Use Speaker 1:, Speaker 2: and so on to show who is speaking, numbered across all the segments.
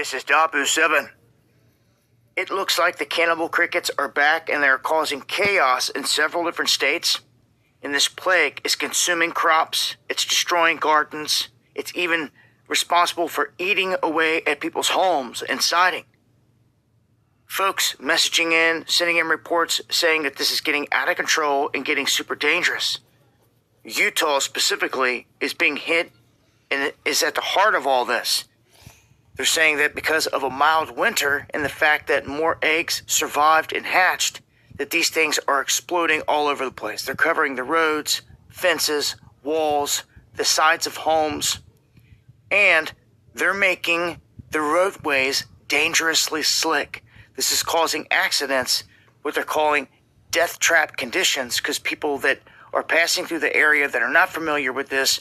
Speaker 1: This is Dabu7. It looks like the cannibal crickets are back and they're causing chaos in several different states. And this plague is consuming crops, it's destroying gardens, it's even responsible for eating away at people's homes and siding. Folks messaging in, sending in reports saying that this is getting out of control and getting super dangerous. Utah specifically is being hit and is at the heart of all this. They're saying that because of a mild winter and the fact that more eggs survived and hatched, that these things are exploding all over the place. They're covering the roads, fences, walls, the sides of homes, and they're making the roadways dangerously slick. This is causing accidents, what they're calling death trap conditions, because people that are passing through the area that are not familiar with this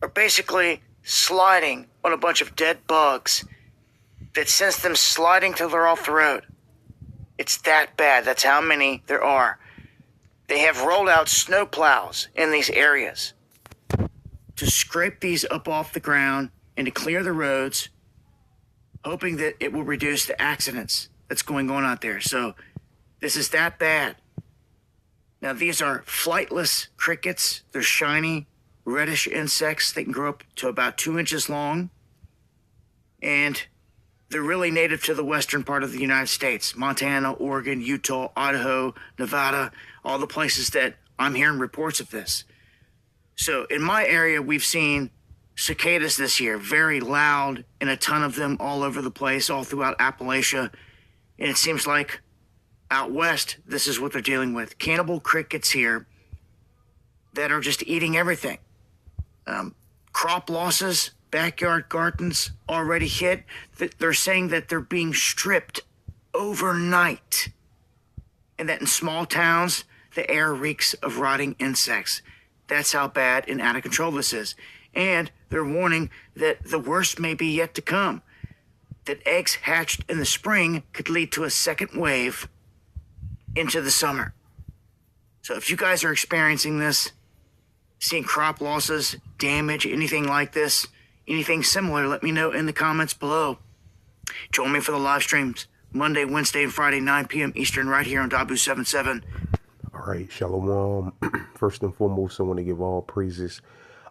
Speaker 1: are basically sliding on a bunch of dead bugs that sends them sliding till they're off the road. It's that bad. That's how many there are. They have rolled out snow plows in these areas to scrape these up off the ground and to clear the roads, hoping that it will reduce the accidents that's going on out there. So this is that bad. Now, these are flightless crickets. They're shiny, reddish insects. They can grow up to about 2 inches long. And they're really native to the western part of the United States. Montana, Oregon, Utah, Idaho, Nevada, all the places that I'm hearing reports of this. So in my area, we've seen cicadas this year, very loud, and a ton of them all over the place, all throughout Appalachia. And it seems like out west, this is what they're dealing with. Cannibal crickets here that are just eating everything. Crop losses, backyard gardens already hit. They're saying that they're being stripped overnight. And that in small towns, the air reeks of rotting insects. That's how bad and out of control this is. And they're warning that the worst may be yet to come. That eggs hatched in the spring could lead to a second wave into the summer. So if you guys are experiencing this, seeing crop losses, damage, anything like this, anything similar, let me know in the comments below. Join me for the live streams Monday, Wednesday, and Friday, 9 p.m. Eastern, right here on Dabu77.
Speaker 2: All right, Shalom. First and foremost, I want to give all praises,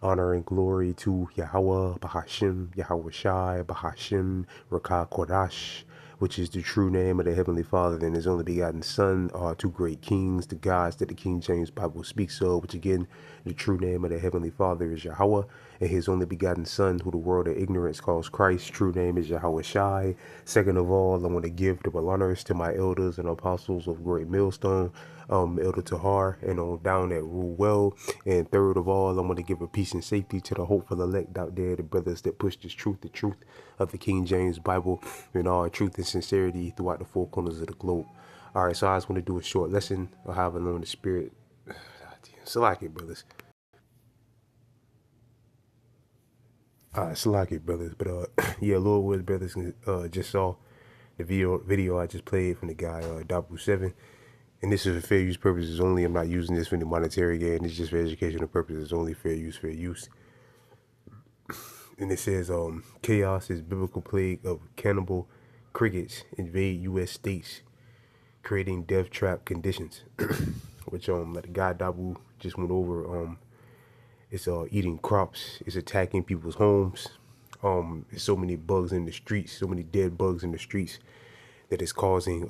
Speaker 2: honor, and glory to Yahweh, Bahashim, Yahweh Shai, Bahashim, Rakah Kodash, which is the true name of the Heavenly Father and His only begotten Son, are two great kings, the gods that the King James Bible speaks of, which again, the true name of the Heavenly Father is Yahweh, and His only begotten Son, who the world of ignorance calls Christ, true name is Yahweh Shai. Second of all, I want to give double honors to my elders and apostles of Great Millstone, Elder Tahar, and on down at Rule Well. And third of all, I want to give a peace and safety to the hopeful elect out there, the brothers that push this truth, the truth of the King James Bible, and all truth and sincerity throughout the four corners of the globe. All right, so I just want to do a short lesson of how I learn the Spirit. So like it, brothers. All right, so like it, brothers. But yeah, Lord Wills, brothers, just saw the video I just played from the guy Dabu7. And this is for fair use purposes only. I'm not using this for any monetary gain. It's just for educational purposes only. Fair use, fair use. And it says, chaos is biblical plague of cannibal crickets invade U.S. states, creating death trap conditions. Which, like the guy Dabu just went over, it's eating crops. It's attacking people's homes. There's so many bugs in the streets, so many dead bugs in the streets that it's causing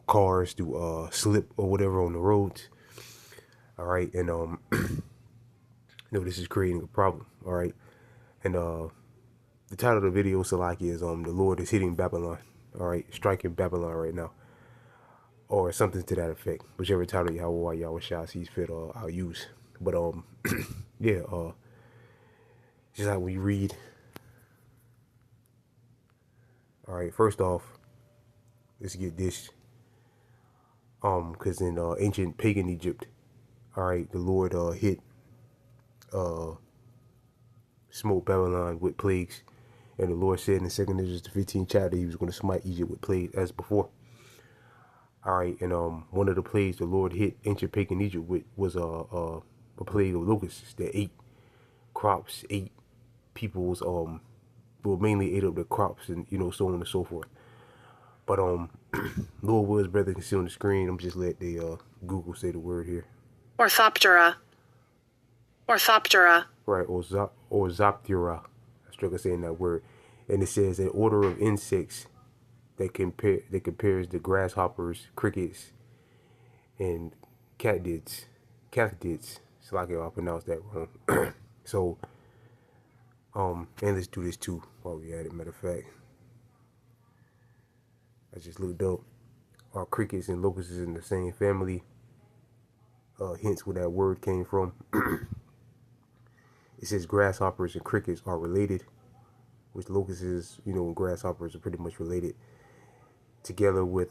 Speaker 2: cars to slip or whatever on the roads. All right, and this is creating a problem. All right, and the title of the video, Salaki, is the Lord is hitting Babylon. All right, striking Babylon right now, or something to that effect. Whichever title Yahweh Shai sees fit, I'll use. But yeah, just like we read. All right, first off, let's get this. Because in ancient pagan Egypt, all right, the Lord smote Babylon with plagues, and the Lord said in the 2nd Ezra the 15th chapter He was going to smite Egypt with plagues as before. All right, and one of the plagues the Lord hit ancient pagan Egypt with was a plague of locusts that ate crops, ate people's well, mainly ate up the crops and, you know, so on and so forth. But Lord Woods, brother, can see on the screen. I'm just let the Google say the word here.
Speaker 3: Orthoptera. Orthoptera.
Speaker 2: Right, or Zoptera. I struggle saying that word. And it says an order of insects that compares the grasshoppers, crickets, and katydids. Katydids. It's like if I pronounced that wrong. So, and let's do this too while we at it. Matter of fact, I just looked up. Are crickets and locusts in the same family? Hence where that word came from. It says grasshoppers and crickets are related, which locusts, you know, and grasshoppers are pretty much related. Together with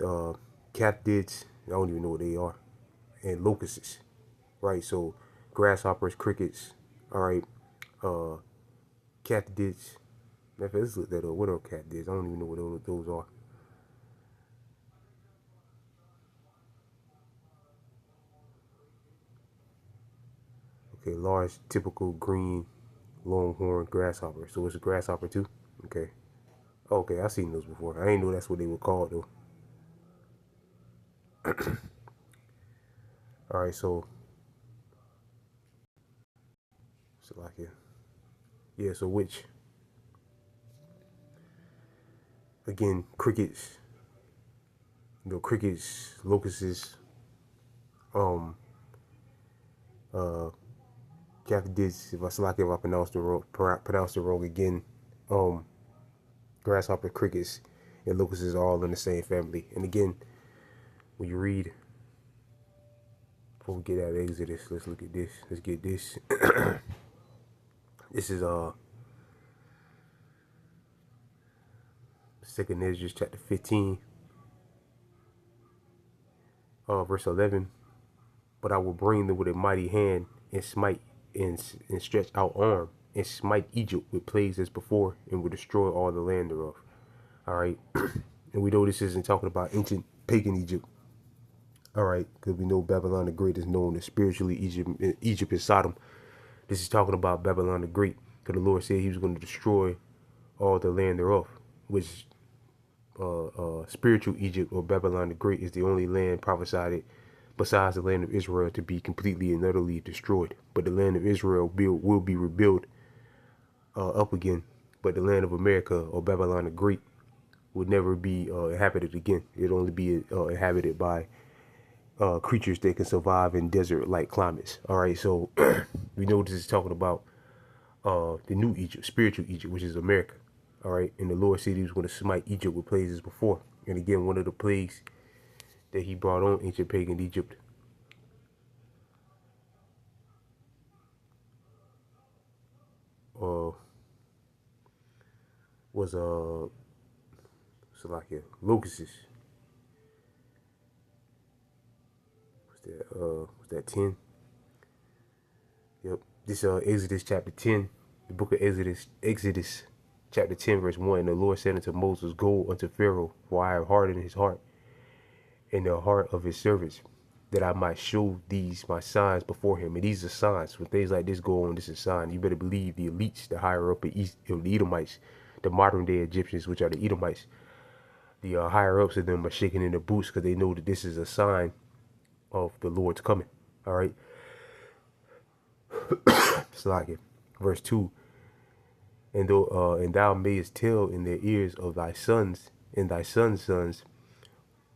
Speaker 2: katydids, I don't even know what they are, and locusts, right? So grasshoppers, crickets, all right, katydids. Let's look that up. What are katydids? I don't even know what those are. Okay, large, typical green, longhorn grasshopper. So it's a grasshopper too. Okay. Okay, I've seen those before. I ain't know that's what they were called though. All right, so like yeah. So which again, crickets. You know, crickets, locusts, katydids. If I pronounced it wrong again. Grasshopper, crickets, and locusts are all in the same family. And again, when you read, before we get out of Exodus, let's look at this. Let's get this. This is 2nd Ezra chapter 15, verse 11. But I will bring them with a mighty hand and smite and stretch out arm and smite Egypt with plagues as before, and will destroy all the land thereof. All right, and we know this isn't talking about ancient pagan Egypt. All right, because we know Babylon the Great is known as spiritually Egypt and Sodom. This is talking about Babylon the Great, because the Lord said He was going to destroy all the land thereof, which spiritual Egypt or Babylon the Great is the only land prophesied besides the land of Israel to be completely and utterly destroyed. But the land of Israel will be rebuilt up again. But the land of America or Babylon the Great would never be inhabited again. It'll only be inhabited by creatures that can survive in desert-like climates. All right, so we know this is talking about the new Egypt, spiritual Egypt, which is America. All right, and the Lord said He was going to smite Egypt with plagues as before. And again, one of the plagues that He brought on ancient pagan Egypt was locusts. Was that 10? Yep. This Exodus chapter 10, the book of Exodus chapter 10 verse 1. And the Lord said unto Moses, go unto Pharaoh, for I have hardened his heart and the heart of his servants, that I might show these my signs before him. And these are signs. When things like this go on, this is a sign. You better believe the elites, the higher up the Edomites, the modern day Egyptians, which are the Edomites, the higher ups of them are shaking in their boots because they know that this is a sign of the Lord's coming. All right. It's like it. Verse 2. And thou mayest tell in their ears of thy sons and thy sons' sons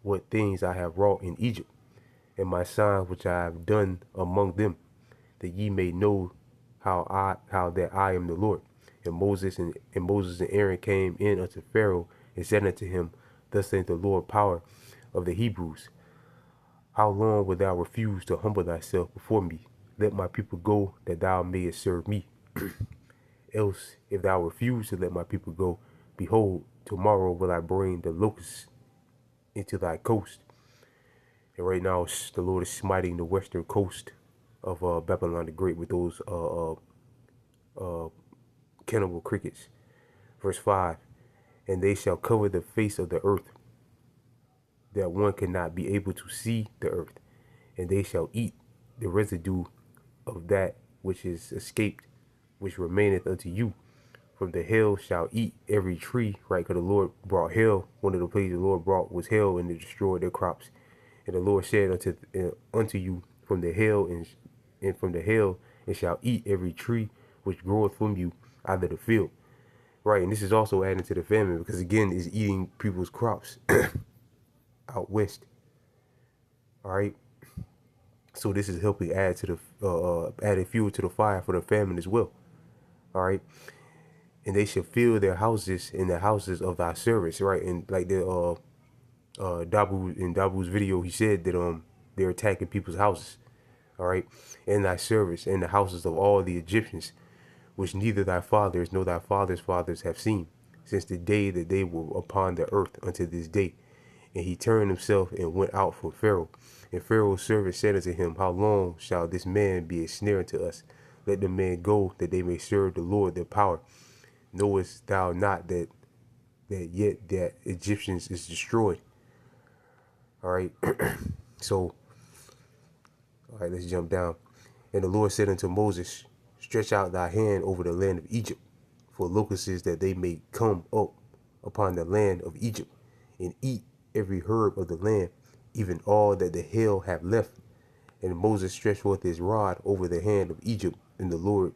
Speaker 2: what things I have wrought in Egypt, and my signs which I have done among them, that ye may know how that I am the Lord. And Moses and Aaron came in unto Pharaoh and said unto him, thus saith the Lord power of the Hebrews, how long wilt thou refuse to humble thyself before me? Let my people go, that thou mayest serve me. Else, if thou refuse to let my people go, behold, tomorrow will I bring the locusts into thy coast. And right now, the Lord is smiting the western coast of Babylon the Great with those cannibal crickets. Verse 5. And they shall cover the face of the earth, that one cannot be able to see the earth. And they shall eat the residue of that which is escaped, which remaineth unto you. from the hill shall eat every tree, right? Because the Lord brought hail. One of the plagues the Lord brought was hail, and it destroyed their crops. And the Lord said unto you from the hail and from the hail, and shall eat every tree which groweth from you out of the field. Right, and this is also adding to the famine because again, it's eating people's crops out west. All right, so this is helping add to the adding fuel to the fire for the famine as well. All right, and they shall fill their houses in the houses of thy servants. Right, and like the Dabu's video, he said that they're attacking people's houses. All right, in thy service, in the houses of all the Egyptians, which neither thy fathers nor thy fathers' fathers have seen, since the day that they were upon the earth unto this day. And he turned himself and went out from Pharaoh. And Pharaoh's servant said unto him, How long shall this man be a snare unto us? Let the man go, that they may serve the Lord their power. Knowest thou not that yet that Egyptians is destroyed? All right. So, all right, let's jump down. And the Lord said unto Moses, Stretch out thy hand over the land of Egypt, for locusts that they may come up upon the land of Egypt, and eat every herb of the land, even all that the hail have left. And Moses stretched forth his rod over the hand of Egypt, and the Lord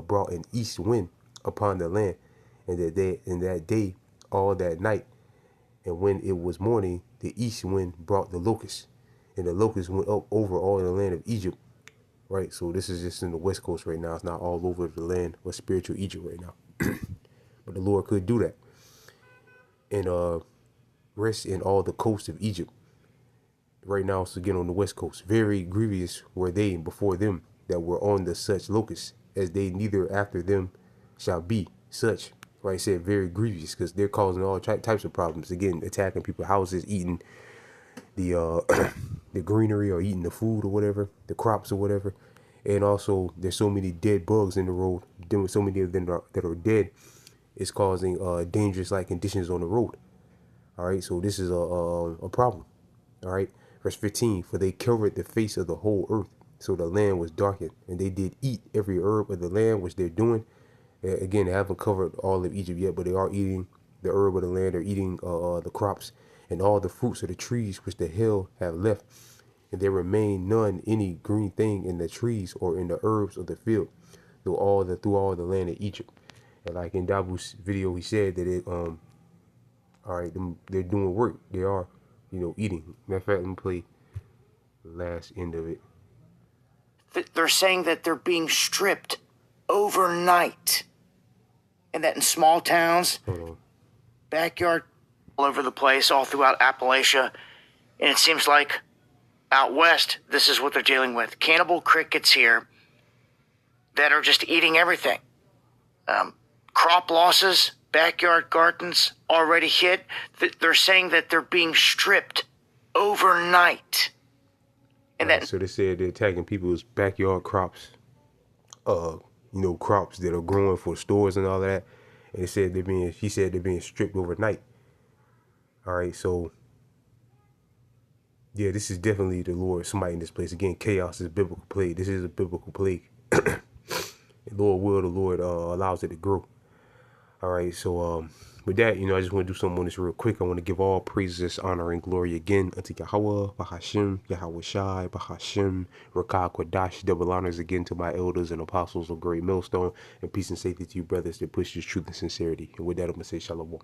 Speaker 2: brought an east wind upon the land, and that day all that night. And when it was morning, the east wind brought the locusts, and the locusts went up over all the land of Egypt. Right, so this is just in the West Coast right now. It's not all over the land of spiritual Egypt right now. But the Lord could do that. And rest in all the coasts of Egypt. Right now, it's again on the West Coast. Very grievous were they before them that were on the such locusts, as they neither after them shall be such. Right, I said very grievous because they're causing all types of problems. Again, attacking people's houses, eating the the greenery or eating the food or whatever, the crops or whatever. And also there's so many dead bugs in the road, then with so many of them that are dead, it's causing dangerous like conditions on the road. All right, so this is a problem. All right, verse 15, for they covered the face of the whole earth, so the land was darkened, and they did eat every herb of the land, which they're doing. Again, they haven't covered all of Egypt yet, but they are eating the herb of the land. They're eating the crops and all the fruits of the trees which the hail have left. And there remained none any green thing in the trees or in the herbs of the field, through all the land of Egypt. And like in Dabu's video, he said that all right, they're doing work. They are, eating. Matter of fact, let me play the last end of it.
Speaker 1: They're saying that they're being stripped overnight. And that in small towns, backyard, all over the place, all throughout Appalachia. And it seems like out west, this is what they're dealing with. Cannibal crickets here that are just eating everything. Crop losses, backyard gardens already hit. They're saying that they're being stripped overnight. And
Speaker 2: so they said they're attacking people's backyard crops, crops that are growing for stores and all that. And he said they're being stripped overnight. All right, so yeah, this is definitely the Lord smiting this place. Again, chaos is biblical plague. This is a biblical plague. The Lord allows it to grow. All right, so with that, I just want to do something on this real quick. I want to give all praises, honor, and glory again unto Yahweh, Bahashim, Yahweh Shai, Bahashim, Rakah Kodash. Double honors again to my elders and apostles of Great Millstone, and peace and safety to you brothers that push this truth and sincerity. And with that, I'm going to say Shalom.